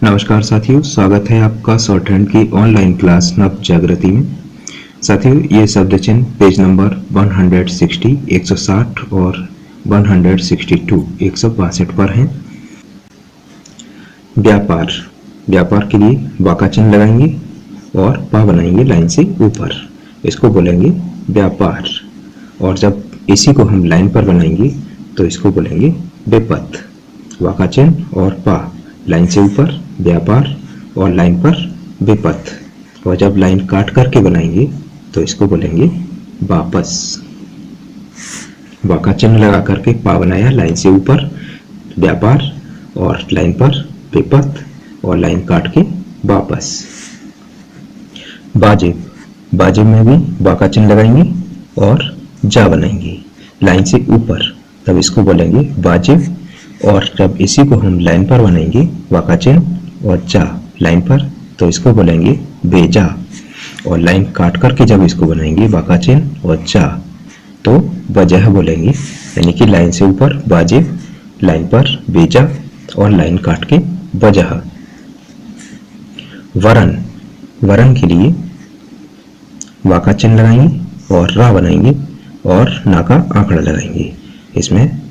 नमस्कार साथियों, स्वागत है आपका शॉर्टहैंड की ऑनलाइन क्लास नव जागृति में। साथियों, ये शब्द चिन्ह पेज नंबर 160, 160 और 162, 162 पर हैं। व्यापार, व्यापार के लिए वाका चिन्ह लगाएंगे और पा बनाएंगे लाइन से ऊपर, इसको बोलेंगे व्यापार। और जब इसी को हम लाइन पर बनाएंगे तो इसको बोलेंगे विपथ। वाका चिन्ह और पा लाइन से ऊपर व्यापार और लाइन पर विपथ। और जब लाइन काट करके बनाएंगे तो इसको बोलेंगे वापस। वाका चिन्ह लगा करके पा बनाया लाइन से ऊपर व्यापार और लाइन पर विपथ और लाइन काट के वापस। वाजिब, वाजिब में भी वाका चिन्ह लगाएंगे और जा बनाएंगे लाइन से ऊपर, तब इसको बोलेंगे वाजिब। और जब इसी को हम लाइन पर बनाएंगे वाका चिन्ह और जा लाइन पर, तो इसको बोलेंगे बेजा। और लाइन काट करके जब इसको बनाएंगे वाका चिन्ह और जा, तो वजह बोलेंगे। यानी कि लाइन से ऊपर वाजिब, लाइन पर बेजा और लाइन काट के वजह। वरन, वरन के लिए वाका चिन्ह लगाएंगे और रा बनाएंगे और ना का आंकड़ा लगाएंगे इसमें,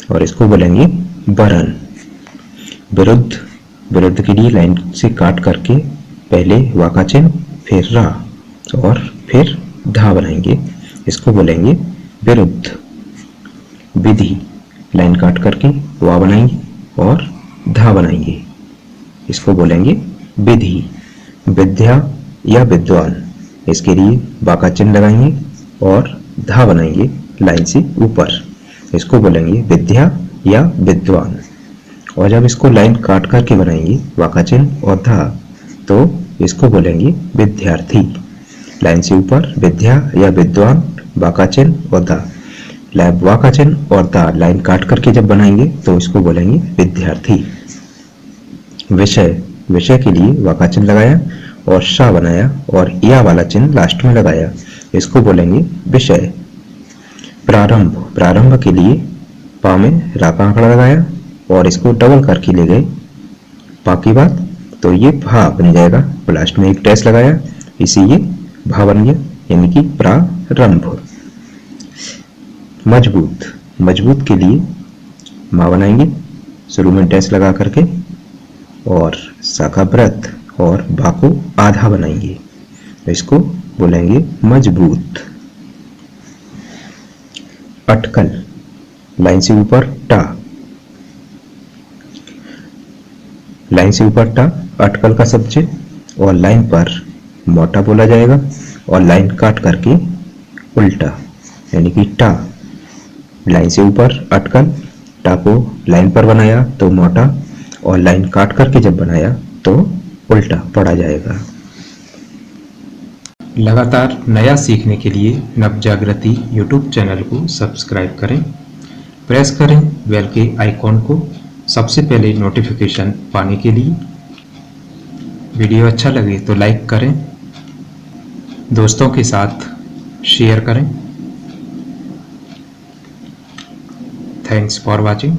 और इसको बोलेंगे वरन। विरुद्ध, विरुद्ध के लिए लाइन से काट करके पहले वाका चिन्ह फिर रा और फिर धा बनाएंगे, इसको बोलेंगे विरुद्ध। विधि, लाइन काट करके वा बनाएंगे और धा बनाएंगे, इसको बोलेंगे विधि। विद्या या विद्वान, इसके लिए वाका चिन्ह लगाएंगे और धा बनाएंगे लाइन से ऊपर, इसको बोलेंगे विद्या या विद्वान। और जब इसको लाइन काट करके बनाएंगे वाका चिन्ह और धा, तो इसको बोलेंगे विद्यार्थी। लाइन से ऊपर विद्या या विद्वान, वाका चिन्ह और धा। वाका चिन्ह और धा लाइन काट करके जब बनाएंगे तो इसको बोलेंगे विद्यार्थी। विषय, विषय के लिए वाका चिन्ह लगाया और शा बनाया और या वाला चिन्ह लास्ट में लगाया, इसको बोलेंगे विषय। प्रारंभ, प्रारंभ के लिए पा में रा का आंकड़ा लगाया और इसको डबल करके ले गए पा की बात, तो ये भा बन जाएगा। लास्ट में एक डैश लगाया, इसी ये भा बन गया, यानी कि प्रारंभ। मजबूत, मजबूत के लिए मा बनाएंगे शुरू में डैश लगा करके और शाखा व्रत और बा को आधा बनाएंगे, इसको बोलेंगे मजबूत। अटकल, लाइन से ऊपर टा, लाइन से ऊपर टा अटकल का शब्द और लाइन पर मोटा बोला जाएगा और लाइन काट करके उल्टा, यानी कि टा। लाइन से ऊपर अटकल, टा को लाइन पर बनाया तो मोटा और लाइन काट करके जब बनाया तो उल्टा पढ़ा जाएगा। लगातार नया सीखने के लिए नव जागृति यूट्यूब चैनल को सब्सक्राइब करें, प्रेस करें बेल के आइकॉन को सबसे पहले नोटिफिकेशन पाने के लिए। वीडियो अच्छा लगे तो लाइक करें, दोस्तों के साथ शेयर करें। Thanks for watching.